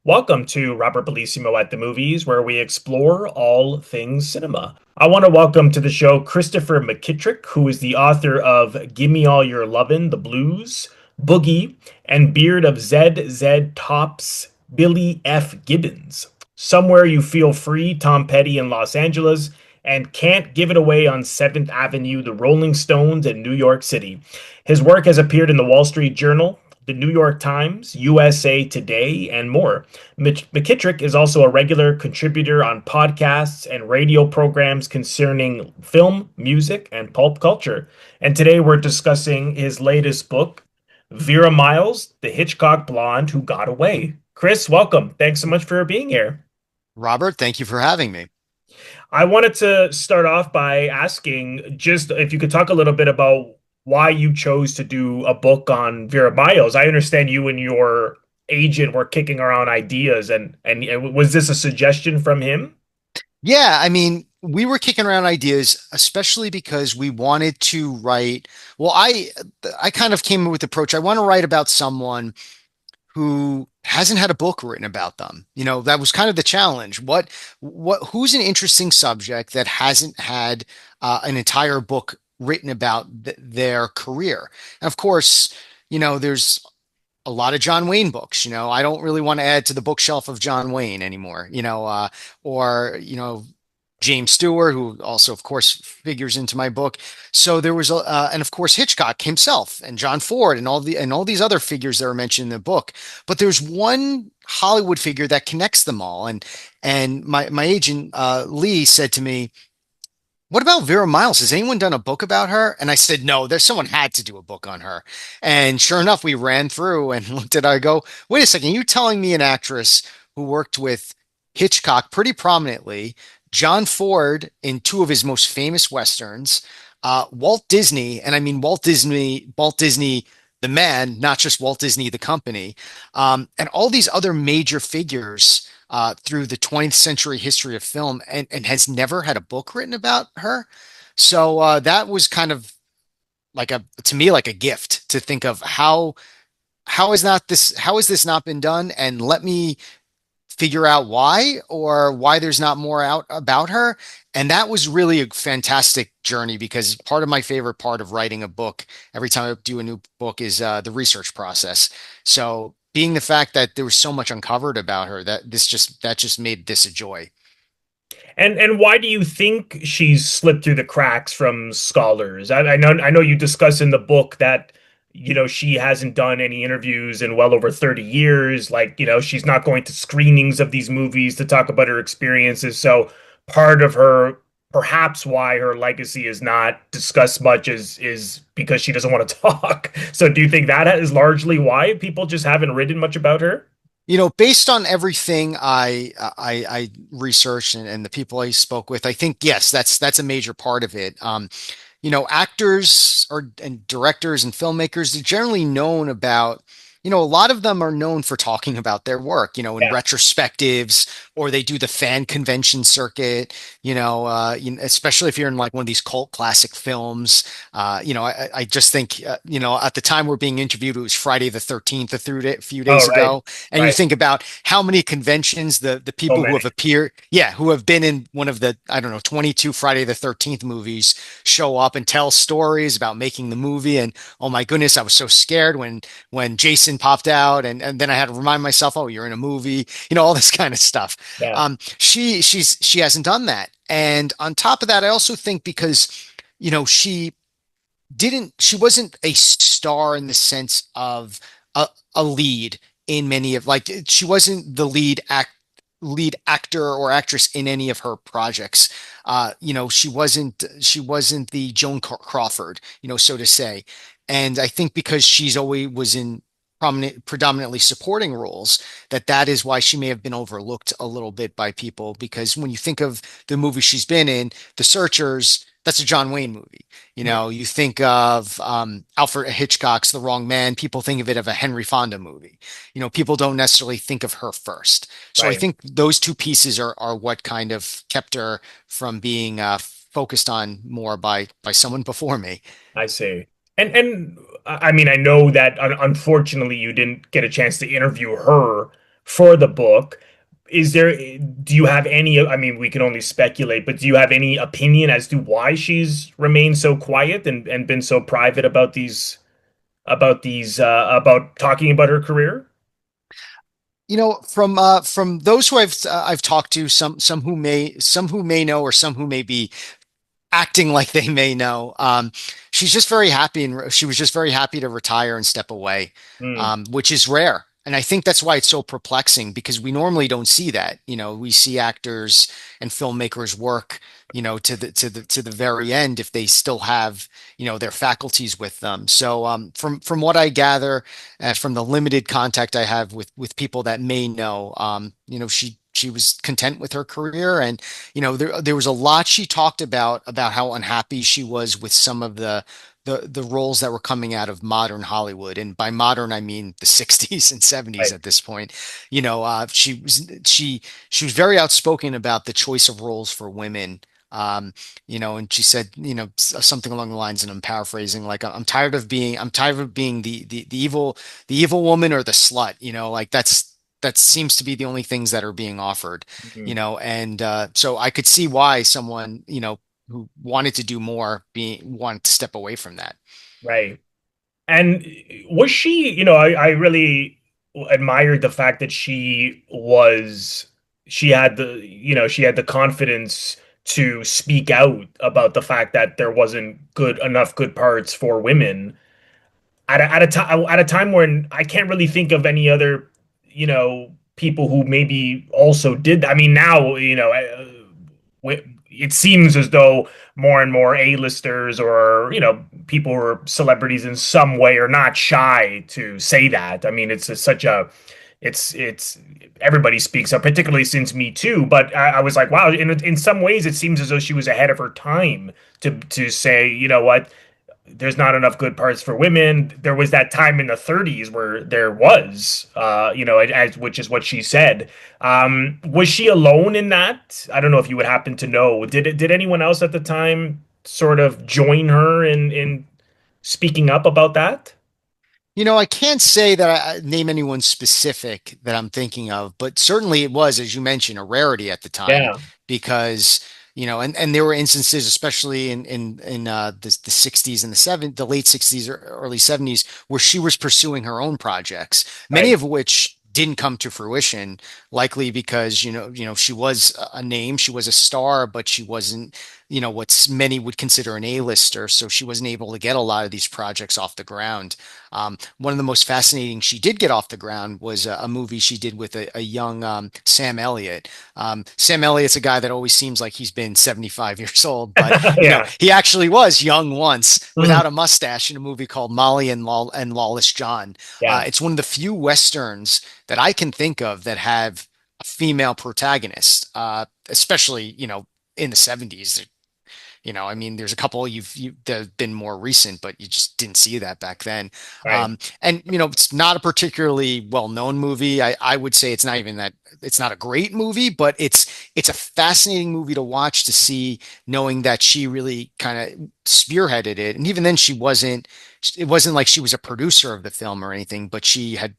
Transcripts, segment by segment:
Welcome to Robert Bellissimo at the Movies, where we explore all things cinema. I want to welcome to the show Christopher McKittrick, who is the author of Gimme All Your Lovin', The Blues, Boogie, and Beard of Z. Tops, Billy F. Gibbons. Somewhere You Feel Free, Tom Petty in Los Angeles, and Can't Give It Away on 7th Avenue, The Rolling Stones in New York City. His work has appeared in the Wall Street Journal, the New York Times, USA Today, and more. McKittrick is also a regular contributor on podcasts and radio programs concerning film, music, and pulp culture. And today we're discussing his latest book, Vera Miles, the Hitchcock Blonde Who Got Away. Chris, welcome. Thanks so much for being here. Robert, thank you for having me. I wanted to start off by asking just if you could talk a little bit about why you chose to do a book on Vera Miles. I understand you and your agent were kicking around ideas, and was this a suggestion from him? Yeah, I mean, we were kicking around ideas, especially because we wanted to write. Well, I kind of came with the approach. I want to write about someone who hasn't had a book written about them. That was kind of the challenge. Who's an interesting subject that hasn't had an entire book written about their career? And of course, there's a lot of John Wayne books. I don't really want to add to the bookshelf of John Wayne anymore, or James Stewart, who also, of course, figures into my book. So there was, and of course, Hitchcock himself and John Ford and all these other figures that are mentioned in the book. But there's one Hollywood figure that connects them all. And my agent Lee said to me, "What about Vera Miles? Has anyone done a book about her?" And I said, "No, there's someone had to do a book on her." And sure enough, we ran through and looked at. I go, "Wait a second, you telling me an actress who worked with Hitchcock pretty prominently, John Ford in two of his most famous westerns, Walt Disney, and I mean Walt Disney, the man, not just Walt Disney, the company, and all these other major figures through the 20th century history of film, and has never had a book written about her." So that was kind of to me, like a gift to think of how has this not been done, and let me figure out why, or why there's not more out about her. And that was really a fantastic journey, because part of my favorite part of writing a book every time I do a new book is the research process. So being the fact that there was so much uncovered about her, that just made this a joy. And why do you think she's slipped through the cracks from scholars? I know you discuss in the book that she hasn't done any interviews in well over 30 years. Like, she's not going to screenings of these movies to talk about her experiences. So part of her, perhaps why her legacy is not discussed much is because she doesn't want to talk. So do you think that is largely why people just haven't written much about her? Based on everything I researched, and the people I spoke with, I think yes, that's a major part of it. Actors and directors and filmmakers, they're generally known about, a lot of them are known for talking about their work, in Yeah. retrospectives, or they do the fan convention circuit, especially if you're in like one of these cult classic films. I just think, at the time we're being interviewed, it was Friday the 13th a few Oh, days right. ago. And you Right. think about how many conventions the So people who many. have appeared, yeah, who have been in one of the, I don't know, 22 Friday the 13th movies show up and tell stories about making the movie. And oh my goodness, I was so scared when Jason popped out, and then I had to remind myself, oh, you're in a movie, all this kind of stuff. Yeah. She hasn't done that. And on top of that, I also think because, she wasn't a star in the sense of a lead in many of, like, she wasn't the lead actor or actress in any of her projects. She wasn't the Joan Crawford, so to say. And I think because she's always was in predominantly supporting roles, that is why she may have been overlooked a little bit by people. Because when you think of the movie she's been in, The Searchers, that's a John Wayne movie. You think of Alfred Hitchcock's The Wrong Man, people think of it of a Henry Fonda movie. People don't necessarily think of her first. So I Right. think those two pieces are what kind of kept her from being focused on more by someone before me. I see. And I mean, I know that unfortunately you didn't get a chance to interview her, for the book. Do you have any, I mean, we can only speculate, but do you have any opinion as to why she's remained so quiet and been so private about about talking about her career? From those who I've talked to, some who may know, or some who may be acting like they may know. She's just very happy, and she was just very happy to retire and step away, Hmm. which is rare. And I think that's why it's so perplexing, because we normally don't see that. We see actors and filmmakers work, to the very end if they still have, their faculties with them. So, from what I gather, from the limited contact I have with people that may know, she was content with her career, and there was a lot she talked about how unhappy she was with some of the roles that were coming out of modern Hollywood. And by modern, I mean the 60s and 70s Right. at this point. She was very outspoken about the choice of roles for women. And she said, something along the lines, and I'm paraphrasing, like, I'm tired of being the evil woman or the slut, like that seems to be the only things that are being offered, Mhm. and so I could see why someone, who wanted to do more being wanted to step away from that. Right. And was she, I really admired the fact that she had the confidence to speak out about the fact that there wasn't good enough good parts for women at a time when I can't really think of any other, people who maybe also did. I mean, now, it seems as though more and more A-listers or, people who are celebrities in some way are not shy to say that. I mean, it's everybody speaks up, particularly since Me Too. But I was like, wow, in some ways, it seems as though she was ahead of her time to say, you know what, there's not enough good parts for women. There was that time in the 30s where there was, as which is what she said. Was she alone in that? I don't know if you would happen to know. Did anyone else at the time sort of join her in speaking up about that? I can't say that I name anyone specific that I'm thinking of, but certainly it was, as you mentioned, a rarity at the time, Yeah, because, and there were instances, especially in the 60s and the late 60s or early 70s, where she was pursuing her own projects, many right, of which didn't come to fruition, likely because, she was a name, she was a star, but she wasn't, what many would consider an A-lister, so she wasn't able to get a lot of these projects off the ground. One of the most fascinating she did get off the ground was a movie she did with a young Sam Elliott. Sam Elliott's a guy that always seems like he's been 75 years old, but yeah, he actually was young once mhm, without a mustache in a movie called Molly and Lawless John. yeah, It's one of the few westerns that I can think of that have a female protagonist, especially in the 70s. I mean, there's a couple that have been more recent, but you just didn't see that back then. right, And it's not a particularly well-known movie. I would say it's not even that it's not a great movie, but it's a fascinating movie to watch, to see, knowing that she really kind of spearheaded it. And even then, it wasn't like she was a producer of the film or anything, but she had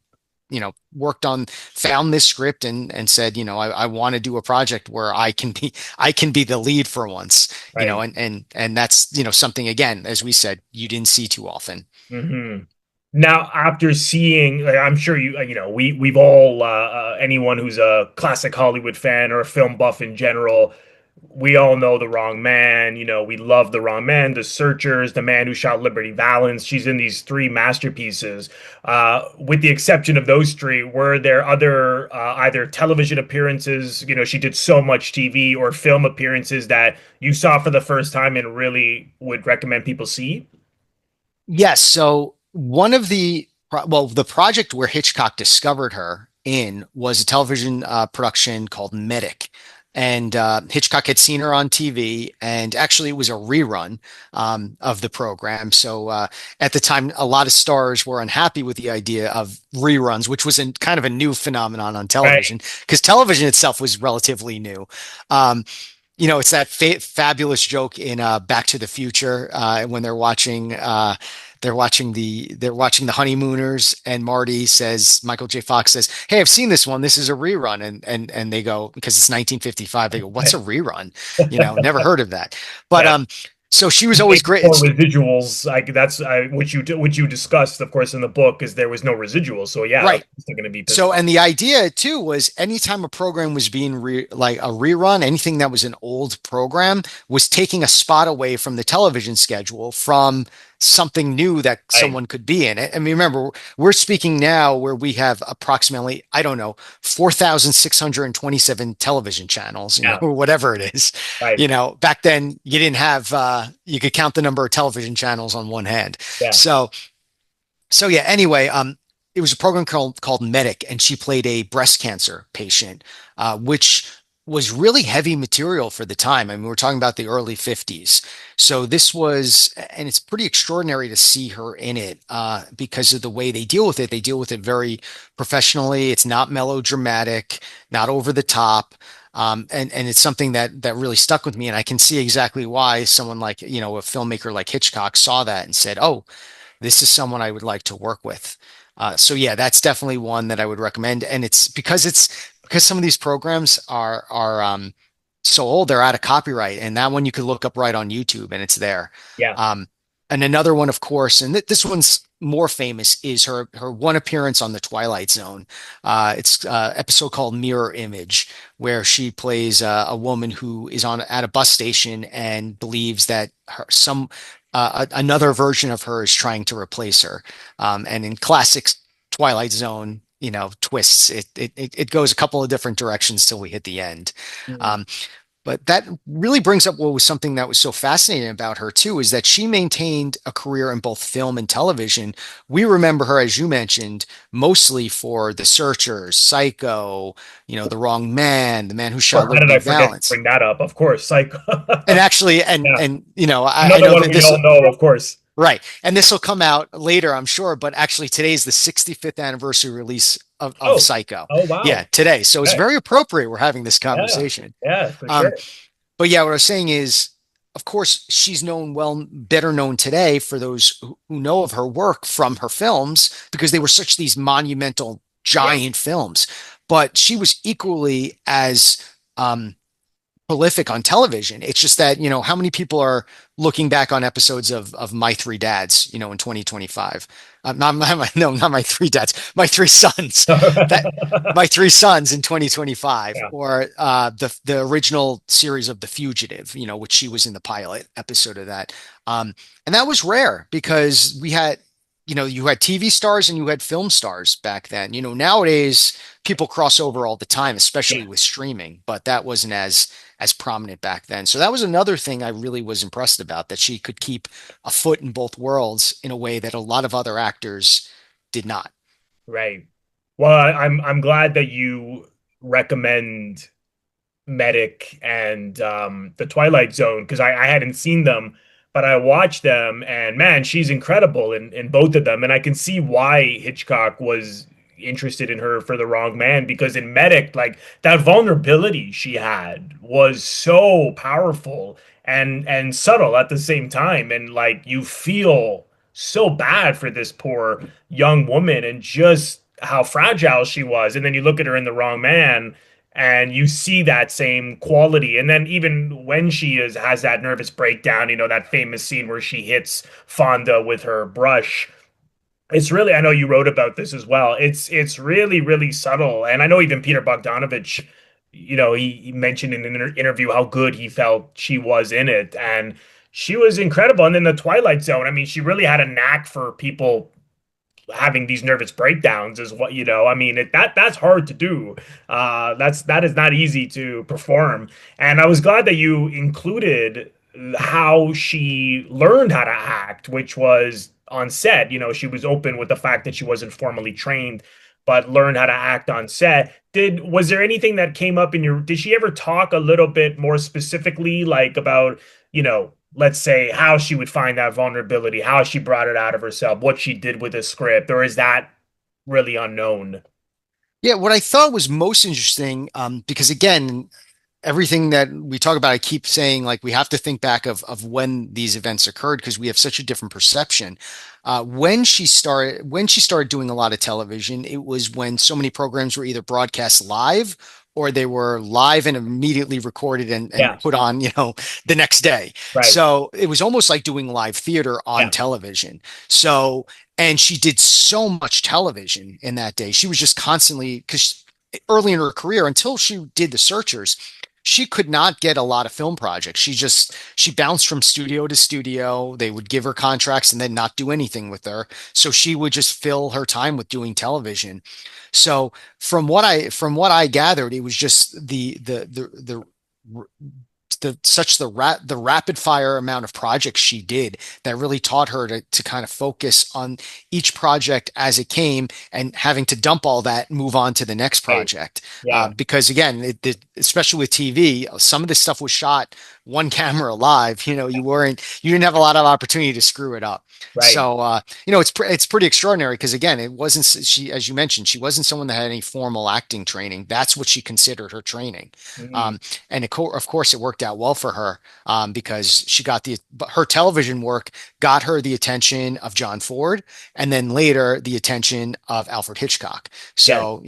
found this script and said, I want to do a project where I can be the lead for once, right. and that's, something, again, as we said, you didn't see too often. Hmm. Now, after seeing, like, I'm sure we've all, anyone who's a classic Hollywood fan or a film buff in general, we all know The Wrong Man. We love The Wrong Man, The Searchers, The Man Who Shot Liberty Valance. She's in these three masterpieces. With the exception of those three, were there other either television appearances? She did so much TV or film appearances that you saw for the first time and really would recommend people see? Yes. So the project where Hitchcock discovered her in was a television production called Medic. And Hitchcock had seen her on TV, and actually it was a rerun of the program. So at the time, a lot of stars were unhappy with the idea of reruns, which was kind of a new phenomenon on Right. television, because television itself was relatively new. Um, it's that fabulous joke in Back to the Future when they're watching the Honeymooners, and Marty says, Michael J. Fox says, "Hey, I've seen this one. This is a rerun." And they go, because it's 1955, they go, "What's a rerun?" Never heard of that. But Yeah. so she was always great. For residuals, like that's which you discussed, of course, in the book, is there was no residuals. So yeah, of Right. course they're going to be pissed So, off. and the idea too was anytime a program was being like a rerun, anything that was an old program was taking a spot away from the television schedule from something new that Right. someone could be in it. I mean, remember, we're speaking now where we have approximately, I don't know, 4,627 television channels, Yeah. or whatever it is. Right. Back then you didn't have, you could count the number of television channels on one hand. Yeah. So yeah, anyway, it was a program called Medic, and she played a breast cancer patient, which was really heavy material for the time. I mean, we're talking about the early 50s. So this was, and it's pretty extraordinary to see her in it because of the way they deal with it. They deal with it very professionally. It's not melodramatic, not over the top. And it's something that really stuck with me. And I can see exactly why someone like, a filmmaker like Hitchcock saw that and said, "Oh, this is someone I would like to work with." So yeah, that's definitely one that I would recommend. And it's because some of these programs are so old, they're out of copyright. And that one you could look up right on YouTube and it's there. Yeah. Um, and another one, of course, and this one's more famous, is her one appearance on The Twilight Zone. It's episode called Mirror Image, where she plays a woman who is on at a bus station and believes that another version of her is trying to replace her. And in classic Twilight Zone, twists, it goes a couple of different directions till we hit the end. Mm. Um, but that really brings up what was something that was so fascinating about her too, is that she maintained a career in both film and television. We remember her, as you mentioned, mostly for The Searchers, Psycho, The Wrong Man, The Man Who Shot Sure. How did I Liberty forget to Valance. bring that up? Of course, Psycho. And actually, Yeah. I Another know one that we this all know, of course. right, and this will come out later, I'm sure. But actually, today's the 65th anniversary release of Oh. Psycho. Oh Yeah, wow. today. So it's Okay. very appropriate we're having this Yeah. conversation. Yeah, for Um, sure. but yeah, what I was saying is, of course, she's better known today for those who know of her work from her films because they were such these monumental, Yeah. giant films. But she was equally as prolific on television. It's just that, how many people are looking back on episodes of My Three Dads, in 2025? No, not My Three Dads, My Three Sons. That My Three Sons in 2025, Yeah. or the original series of The Fugitive, which she was in the pilot episode of that. And that was rare because you had TV stars and you had film stars back then. Nowadays people cross over all the time, especially Yeah. with streaming, but that wasn't as prominent back then. So that was another thing I really was impressed about, that she could keep a foot in both worlds in a way that a lot of other actors did not. Right. Well, I'm glad that you recommend Medic and the Twilight Zone because I hadn't seen them, but I watched them and man, she's incredible in both of them. And I can see why Hitchcock was interested in her for The Wrong Man because in Medic, like that vulnerability she had was so powerful and subtle at the same time. And like you feel so bad for this poor young woman and just how fragile she was. And then you look at her in The Wrong Man and you see that same quality. And then even when she has that nervous breakdown, that famous scene where she hits Fonda with her brush. It's really, I know you wrote about this as well. It's really, really subtle. And I know even Peter Bogdanovich, he mentioned in an interview how good he felt she was in it. And she was incredible. And then the Twilight Zone, I mean, she really had a knack for people having these nervous breakdowns is what I mean that's hard to do. That is not easy to perform, and I was glad that you included how she learned how to act, which was on set. She was open with the fact that she wasn't formally trained but learned how to act on set. Was there anything that came up did she ever talk a little bit more specifically like about let's say how she would find that vulnerability, how she brought it out of herself, what she did with the script, or is that really unknown? Yeah, what I thought was most interesting, because again, everything that we talk about, I keep saying like we have to think back of when these events occurred because we have such a different perception. When she started doing a lot of television, it was when so many programs were either broadcast live or they were live and immediately recorded and Yeah, put on, the next day. right. So it was almost like doing live theater on Yeah, television. So, and she did so much television in that day. She was just constantly, because early in her career, until she did The Searchers, she could not get a lot of film projects. She bounced from studio to studio. They would give her contracts and then not do anything with her. So she would just fill her time with doing television. So from what I gathered, it was just the rapid fire amount of projects she did that really taught her to kind of focus on each project as it came and having to dump all that and move on to the next right. project. Yeah, Because again, especially with TV, some of this stuff was shot one camera live. You didn't have a lot of opportunity to screw it up. right. So, it's pretty extraordinary because again, it wasn't she, as you mentioned, she wasn't someone that had any formal acting training. That's what she considered her training. Mm, Um, and of course, it worked out well for her because her television work got her the attention of John Ford, and then later the attention of Alfred Hitchcock. yes. So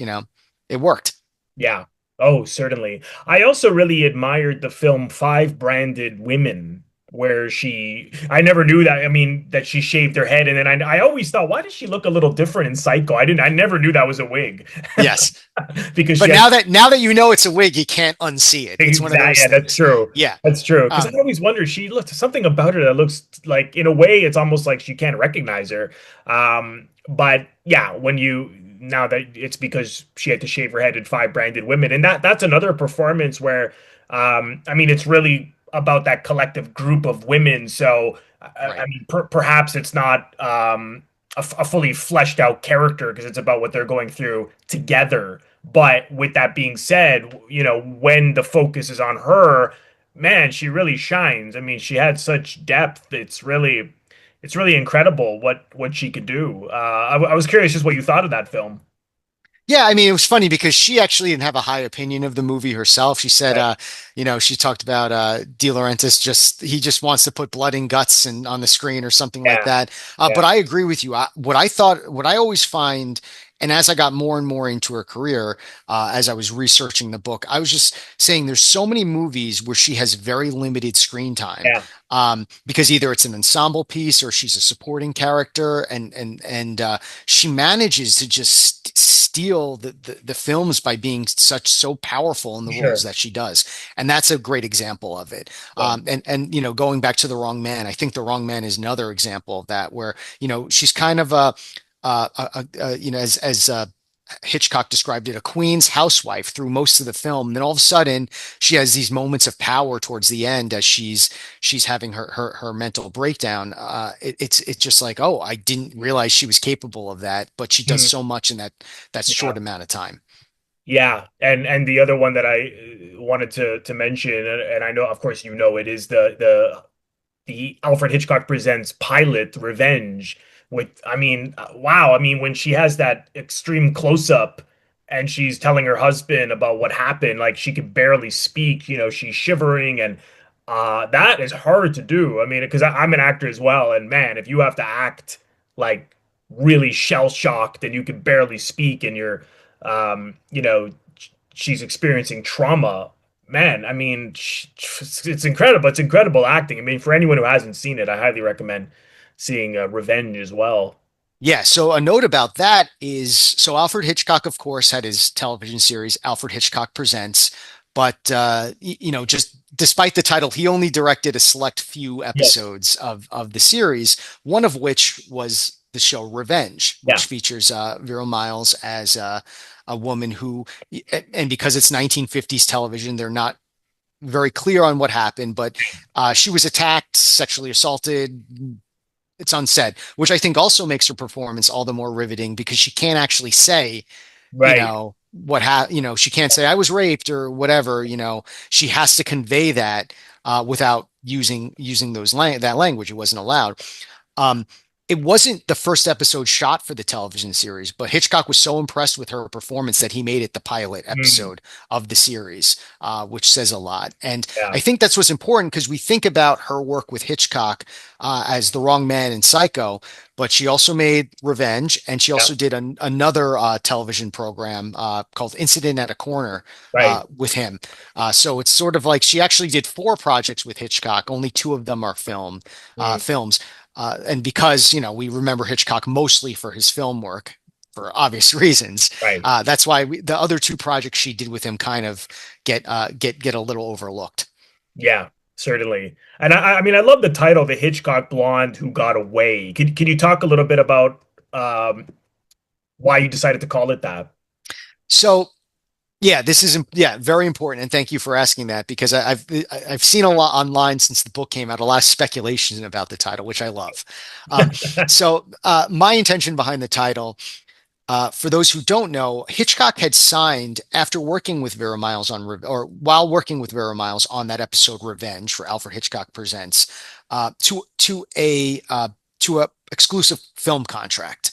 it worked. Yeah. Oh, certainly. I also really admired the film Five Branded Women, where I never knew that. I mean, that she shaved her head. And then I always thought, why does she look a little different in Psycho? I never knew that was a wig Yes, because she but has now that you know it's a wig, you can't unsee it. It's one of exactly, those yeah, that's things. true. Yeah. That's true. Because I Um, always wonder, she looked something about her that looks like, in a way, it's almost like she can't recognize her. But yeah, when you now that it's because she had to shave her head in Five Branded Women, and that's another performance where, I mean, it's really about that collective group of women. So, I right. mean, perhaps it's not a fully fleshed out character because it's about what they're going through together. But with that being said, when the focus is on her, man, she really shines. I mean, she had such depth. It's really incredible what she could do. I was curious just what you thought of that film. Yeah, I mean, it was funny because she actually didn't have a high opinion of the movie herself. She said, Right. she talked about De Laurentiis he just wants to put blood and guts on the screen or something like Yeah. that. Yeah. But I agree with you. What I always find, and as I got more and more into her career, as I was researching the book, I was just saying there's so many movies where she has very limited screen time. Yeah. Because either it's an ensemble piece or she's a supporting character, and she manages to just steal the films by being so powerful in the roles Sure. that she does, and that's a great example of it. Yeah. And going back to The Wrong Man, I think The Wrong Man is another example of that, where she's kind of as Hitchcock described it, a queen's housewife through most of the film. And then all of a sudden, she has these moments of power towards the end as she's having her mental breakdown. It's just like, oh, I didn't realize she was capable of that, but she does Mm, so much in that yeah. short amount of time. Yeah, and the other one that I wanted to mention, and I know, of course, it is the Alfred Hitchcock Presents pilot Revenge with, I mean, wow. I mean, when she has that extreme close up and she's telling her husband about what happened, like she could barely speak, she's shivering, and that is hard to do. I mean, because I'm an actor as well, and man, if you have to act like really shell shocked and you can barely speak and you're she's experiencing trauma, man, I mean, it's incredible. It's incredible acting. I mean, for anyone who hasn't seen it, I highly recommend seeing Revenge as well. Yeah, so a note about that is so Alfred Hitchcock, of course, had his television series, Alfred Hitchcock Presents, but just despite the title, he only directed a select few Yes. episodes of the series, one of which was the show Revenge, Yeah. which features Vera Miles as a woman who, and because it's 1950s television, they're not very clear on what happened, but she was attacked, sexually assaulted, it's unsaid, which I think also makes her performance all the more riveting because she can't actually say, Right. she can't say I was raped or whatever, she has to convey that without using that language. It wasn't allowed. Um, it wasn't the first episode shot for the television series, but Hitchcock was so impressed with her performance that he made it the pilot Mm, episode of the series, which says a lot. And yeah, I think that's what's important because we think about her work with Hitchcock as The Wrong Man in Psycho, but she also made Revenge, and she yeah, also did another television program called Incident at a Corner right. with him. So it's sort of like she actually did four projects with Hitchcock. Only two of them are Mm, films. And because, we remember Hitchcock mostly for his film work for obvious reasons, right. that's why the other two projects she did with him kind of get a little overlooked. Yeah, certainly. And I mean, I love the title, The Hitchcock Blonde Who Got Away. Can you talk a little bit about why you decided to call it that? So yeah, this is very important, and thank you for asking that because I've seen a lot online since the book came out, a lot of speculation about the title, which I love. Um, my intention behind the title. For those who don't know, Hitchcock had signed after working with Vera Miles or while working with Vera Miles on that episode Revenge for Alfred Hitchcock Presents, to a exclusive film contract.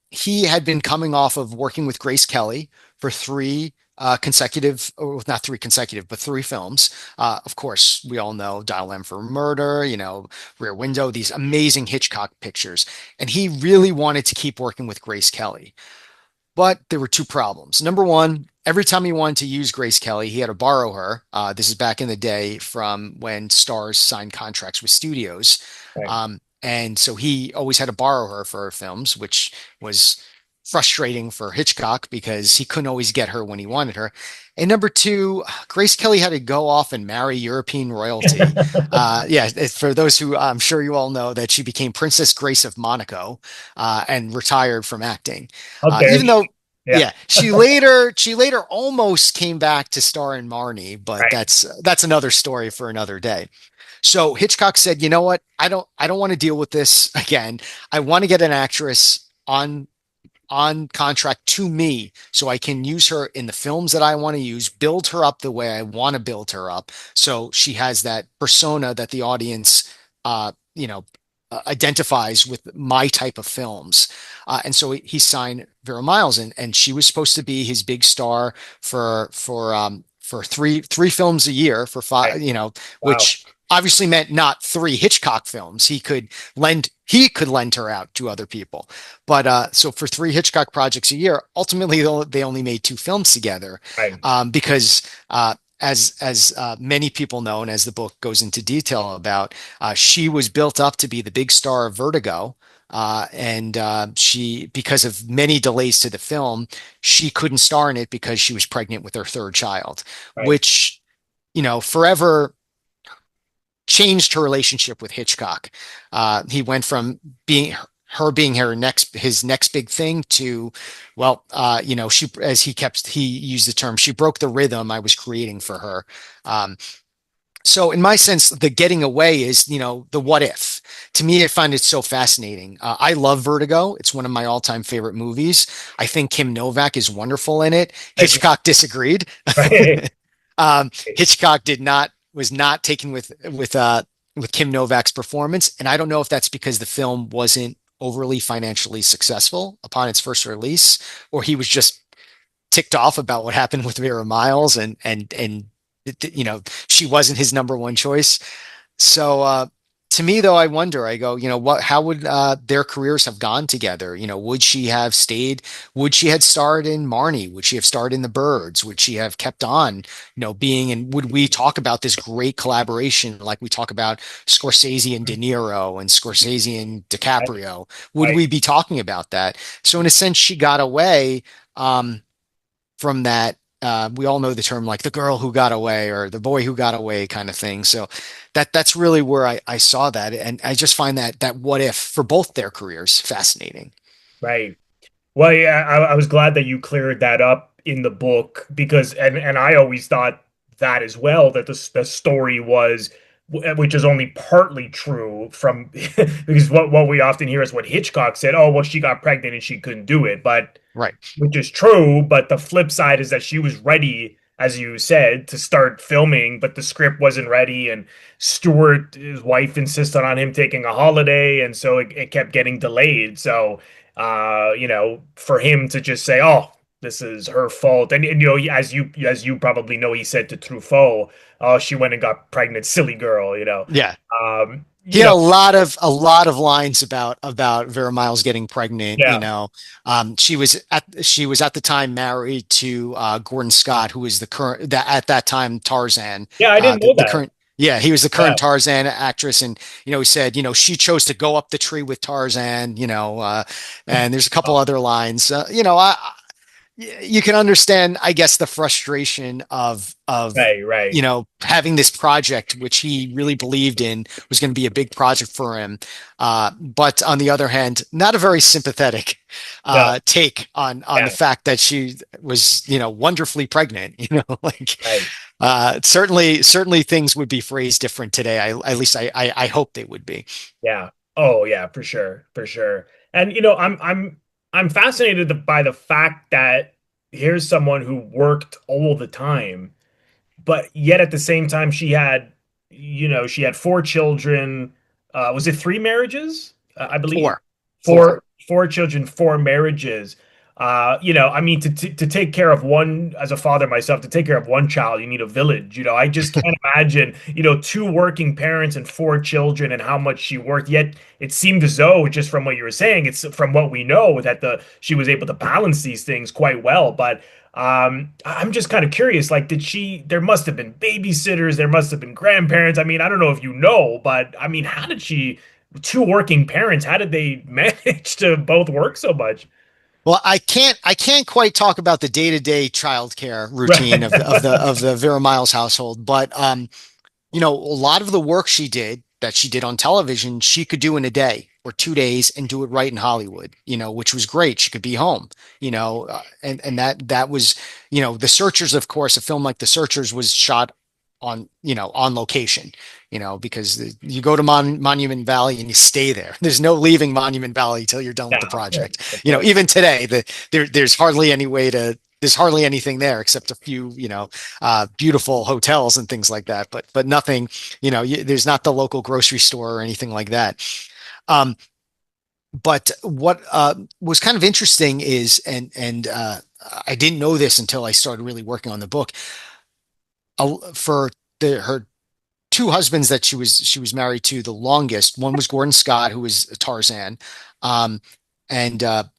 He had been coming off of working with Grace Kelly for three consecutive, or not three consecutive, but three films. Of course, we all know Dial M for Murder, Rear Window, these amazing Hitchcock pictures. And he really wanted to keep working with Grace Kelly. But there were two problems. Number one, every time he wanted to use Grace Kelly, he had to borrow her. This is back in the day from when stars signed contracts with studios. Right. And so he always had to borrow her for her films, which was frustrating for Hitchcock because he couldn't always get her when he wanted her. And number two, Grace Kelly had to go off and marry European royalty. Yeah, for those who I'm sure you all know that she became Princess Grace of Monaco and retired from acting. Okay. Even though, Yeah. yeah, she later almost came back to star in Marnie, but Right. that's another story for another day. So Hitchcock said, you know what? I don't want to deal with this again. I want to get an actress on contract to me so I can use her in the films that I want to use, build her up the way I want to build her up. So she has that persona that the audience, uh, you know, identifies with my type of films. And so he signed Vera Miles and she was supposed to be his big star for three films a year for Right. five, Wow. which obviously meant not three Hitchcock films. He could lend her out to other people. But so for three Hitchcock projects a year, ultimately they only made two films together Right. because as many people know, and as the book goes into detail about, she was built up to be the big star of Vertigo. And she, because of many delays to the film, she couldn't star in it because she was pregnant with her third child, Right. which, forever changed her relationship with Hitchcock. He went from being his next big thing to, well, she, as he used the term, she broke the rhythm I was creating for her. Um, so in my sense, the getting away is, the what if. To me, I find it so fascinating. I love Vertigo. It's one of my all-time favorite movies. I think Kim Novak is wonderful in it. Right. Hitchcock disagreed. Right. Hitchcock was not taken with Kim Novak's performance, and I don't know if that's because the film wasn't overly financially successful upon its first release, or he was just ticked off about what happened with Vera Miles and she wasn't his number one choice. So to me, though, I wonder. I go, how would their careers have gone together? Would she have stayed? Would she have starred in Marnie? Would she have starred in The Birds? Would she have kept on, being? And would we talk about this great collaboration like we talk about Scorsese and De Niro and Scorsese and Right. DiCaprio? Would Right. we be talking about that? So in a sense, she got away. From that. We all know the term like the girl who got away or the boy who got away kind of thing. So that's really where I saw that. And I just find that what if for both their careers fascinating. Right. Well, yeah, I was glad that you cleared that up in the book because, and I always thought that as well, that the story was, which is only partly true from, because what we often hear is what Hitchcock said, oh, well, she got pregnant and she couldn't do it, but Right. which is true, but the flip side is that she was ready as you said, to start filming, but the script wasn't ready, and Stewart, his wife, insisted on him taking a holiday, and so it kept getting delayed. So, for him to just say, "Oh, this is her fault," and as you probably know, he said to Truffaut, "Oh, she went and got pregnant, silly girl," Yeah. Um, He you had know, a lot of lines about Vera Miles getting pregnant. yeah, She was at the time married to Gordon Scott, who was the current that at that time Tarzan. yeah, I didn't The know the that. current Yeah, he was the Yeah, current Tarzan actress, and he said she chose to go up the tree with Tarzan. And there's a couple oh, other lines. You can understand, I guess, the frustration of right, right, having this project, which he really believed in, was going to be a big project for him. But on the other hand, not a very sympathetic no, take on the yeah, fact that she was, wonderfully pregnant. Like right. certainly things would be phrased different today. At least I hope they would be. Yeah. Oh yeah, for sure, for sure. And I'm fascinated by the fact that here's someone who worked all the time, but yet at the same time she had four children. Was it three marriages? I believe Four, four. four children, four marriages. I mean, to take care of one, as a father myself, to take care of one child, you need a village. I just can't imagine, two working parents and four children and how much she worked. Yet it seemed as though, just from what you were saying, it's from what we know that she was able to balance these things quite well. But I'm just kind of curious, like, there must have been babysitters, there must have been grandparents. I mean, I don't know if you know, but I mean, two working parents, how did they manage to both work so much? Well, I can't quite talk about the day-to-day childcare routine Right. of the Vera Miles household, but a lot of the work she did on television, she could do in a day or 2 days and do it right in Hollywood, which was great. She could be home, and that was, The Searchers, of course, a film like The Searchers was shot on location, because you go to Monument Valley and you stay there. There's no leaving Monument Valley till you're done with the Yeah, project. of course. Even today, there's hardly anything there except a few, beautiful hotels and things like that. But nothing, there's not the local grocery store or anything like that. Um, but what was kind of interesting is, and I didn't know this until I started really working on the book. For her two husbands that she was married to the longest, one was Gordon Scott, who was Tarzan, um, and the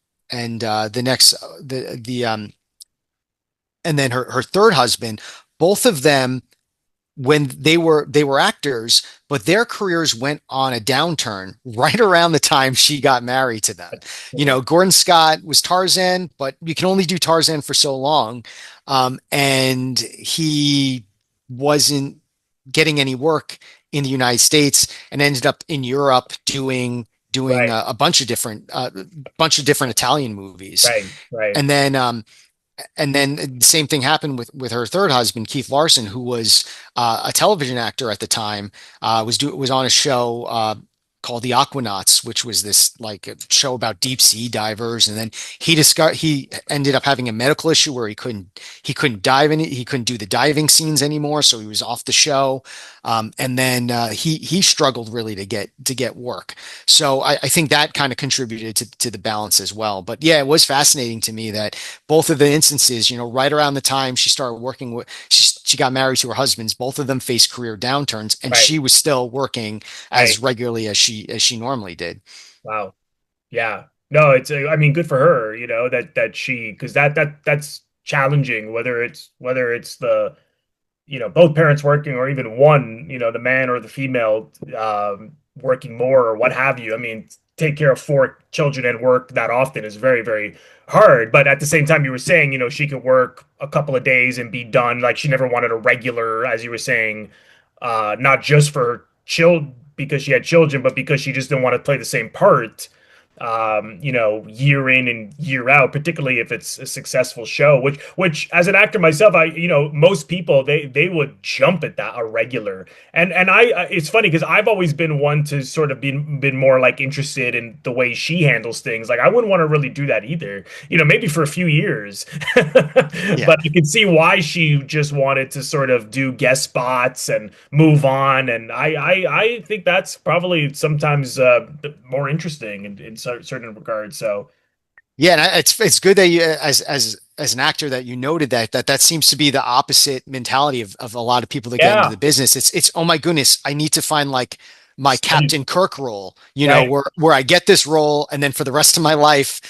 next the and then her third husband, both of them, when they were actors, but their careers went on a downturn right around the time she got married to them. Gordon Scott was Tarzan, but you can only do Tarzan for so long. And he wasn't getting any work in the United States and ended up in Europe doing Right, a bunch of different Italian movies. right, right, And then the same thing happened with her third husband, Keith Larson, who was a television actor at the time. Was on a show called The Aquanauts, which was this like a show about deep sea divers. And then he ended up having a medical issue where he couldn't dive in, he couldn't do the diving scenes anymore, so he was off the show. And then he struggled really to get work. So I think that kind of contributed to the balance as well. But yeah, it was fascinating to me that both of the instances, right around the time she started working with, she got married to her husbands, both of them faced career downturns, and right, she was still working right. as regularly as she normally did. Wow. Yeah. No, I mean, good for her, that she, because that's challenging, whether it's both parents working or even one, the man or the female, working more or what have you. I mean, take care of four children and work that often is very, very hard. But at the same time, you were saying, she could work a couple of days and be done. Like she never wanted a regular, as you were saying, not just for her child because she had children, but because she just didn't want to play the same part. year in and year out, particularly if it's a successful show, which as an actor myself, most people they would jump at that a regular. And it's funny because I've always been one to sort of been more like interested in the way she handles things. Like I wouldn't want to really do that either, maybe for a few years. Yeah. But you can see why she just wanted to sort of do guest spots and move on. And I think that's probably sometimes more interesting in certain regards. So Yeah, and it's good that you, as an actor, that you noted that seems to be the opposite mentality of a lot of people that get into the yeah, business. It's oh my goodness, I need to find like my study, Captain Kirk role, right, where I get this role, and then for the rest of my life,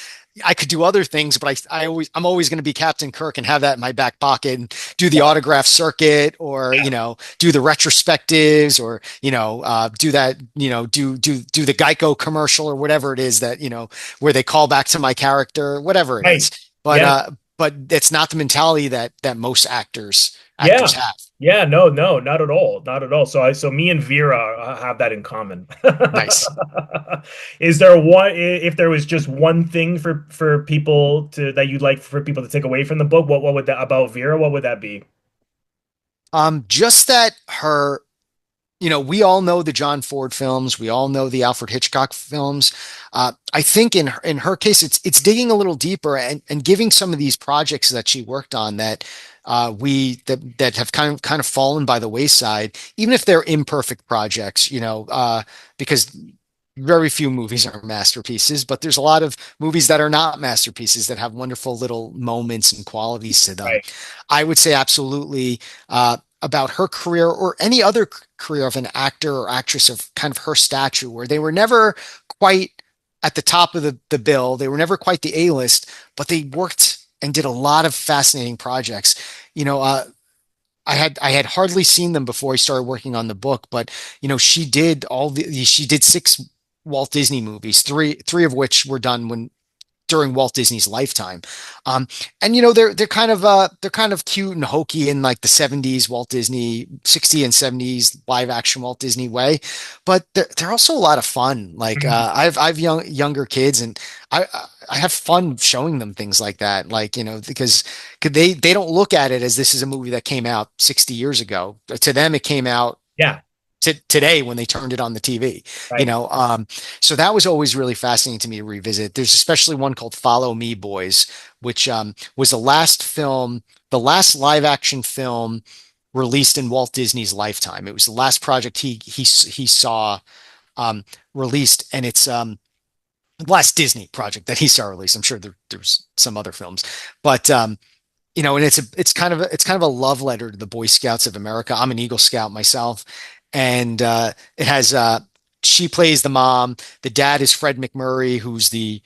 I could do other things, but I'm always going to be Captain Kirk and have that in my back pocket and do the yeah, autograph circuit, or do the retrospectives, or do that, do the Geico commercial, or whatever it is that where they call back to my character, whatever it is. right, But yeah. it's not the mentality that most actors Yeah. have. Yeah, no, no, not at all. Not at all. So me and Vera have that in common. Nice. Is there one if there was just one thing for people to that you'd like for people to take away from the book, what would that about Vera, what would that be? Just that her, we all know the John Ford films. We all know the Alfred Hitchcock films. I think in her case, it's digging a little deeper and giving some of these projects that she worked on that that have kind of fallen by the wayside, even if they're imperfect projects. Because very few movies are masterpieces, but there's a lot of movies that are not masterpieces that have wonderful little moments and qualities to them. Right. I would say absolutely. About her career or any other career of an actor or actress of kind of her stature, where they were never quite at the top of the bill. They were never quite the A-list, but they worked and did a lot of fascinating projects. You know, I had hardly seen them before I started working on the book, but she did six Walt Disney movies, three of which were done when during Walt Disney's lifetime. Um, and they're kind of cute and hokey in like the 70s Walt Disney, 60s and 70s live action Walt Disney way, but they're also a lot of fun. Like Mhm. I've younger kids, and I have fun showing them things like that. Like, because they don't look at it as this is a movie that came out 60 years ago. To them, it came out Yeah, today when they turned it on the TV, you right. know. So that was always really fascinating to me to revisit. There's especially one called Follow Me, Boys, which was the last live action film released in Walt Disney's lifetime. It was the last project he saw um, released, and it's the last Disney project that he saw released. I'm sure there's some other films, but and it's kind of a love letter to the Boy Scouts of America. I'm an Eagle Scout myself, and it has she plays the mom. The dad is Fred McMurray, who's the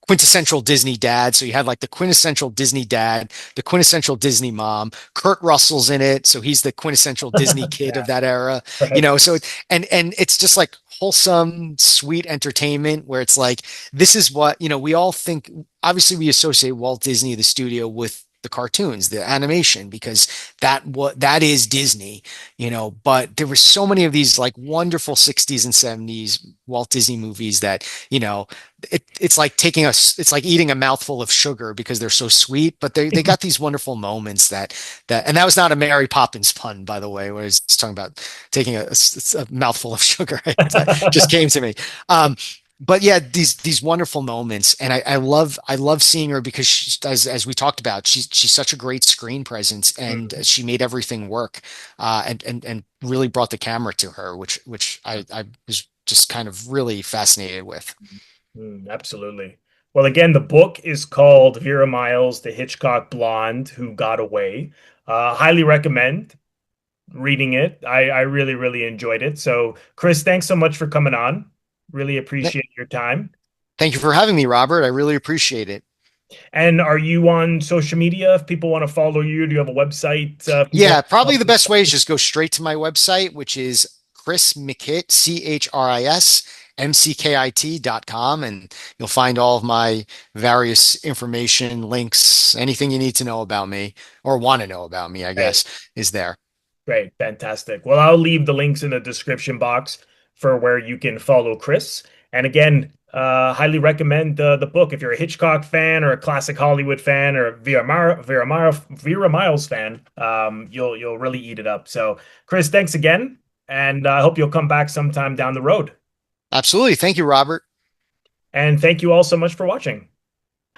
quintessential Disney dad. So you have like the quintessential Disney dad, the quintessential Disney mom. Kurt Russell's in it, so he's the quintessential Disney kid of Yeah, that era. right. So and it's just like wholesome, sweet entertainment where it's like this is what, we all think. Obviously, we associate Walt Disney, the studio, with the cartoons, the animation, because that is Disney, but there were so many of these like wonderful 60s and 70s Walt Disney movies that, it's like it's like eating a mouthful of sugar because they're so sweet, but they got these wonderful moments and that was not a Mary Poppins pun, by the way, where it's talking about taking a mouthful of sugar. That just came to me. But yeah, these wonderful moments, and I love seeing her because as we talked about, she's such a great screen presence, and Mhm. she made everything work, and really brought the camera to her, which I was just kind of really fascinated with. Absolutely. Well, again, the book is called Vera Miles, The Hitchcock Blonde Who Got Away. Highly recommend reading it. I really, really enjoyed it. So, Chris, thanks so much for coming on. Really appreciate your time. Thank you for having me, Robert. I really appreciate it. And are you on social media if people want to follow you? Do you have a website? If people Yeah, want to probably follow the you? best way is just go straight to my website, which is Chris McKitt, ChrisMckit.com, and you'll find all of my various information, links, anything you need to know about me or want to know about me, I Right. guess, is there. Great, fantastic. Well, I'll leave the links in the description box for where you can follow Chris. And again, Highly recommend the book if you're a Hitchcock fan or a classic Hollywood fan or a Vera Miles fan. You'll really eat it up. So, Chris, thanks again, and I hope you'll come back sometime down the road. Absolutely. Thank you, Robert. And thank you all so much for watching.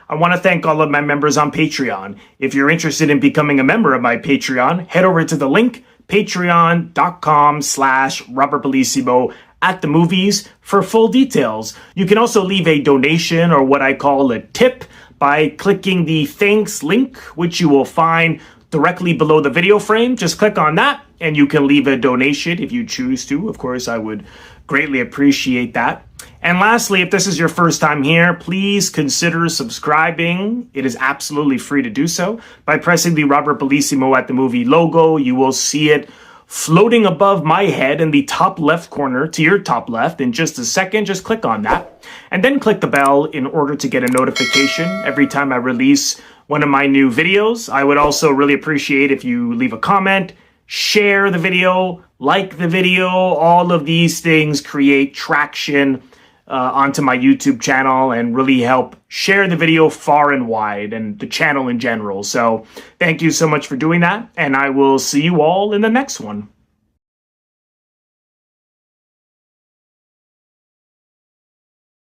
I want to thank all of my members on Patreon. If you're interested in becoming a member of my Patreon, head over to the link patreon.com/Robert Bellissimo at the movies for full details. You can also leave a donation or what I call a tip by clicking the thanks link, which you will find directly below the video frame. Just click on that and you can leave a donation if you choose to. Of course, I would greatly appreciate that. And lastly, if this is your first time here, please consider subscribing. It is absolutely free to do so. By pressing the Robert Bellissimo at the movie logo, you will see it floating above my head in the top left corner to your top left. In just a second, just click on that. And then click the bell in order to get a notification every time I release one of my new videos. I would also really appreciate if you leave a comment, share the video, like the video. All of these things create traction onto my YouTube channel and really help share the video far and wide and the channel in general. So thank you so much for doing that, and I will see you all in the next one.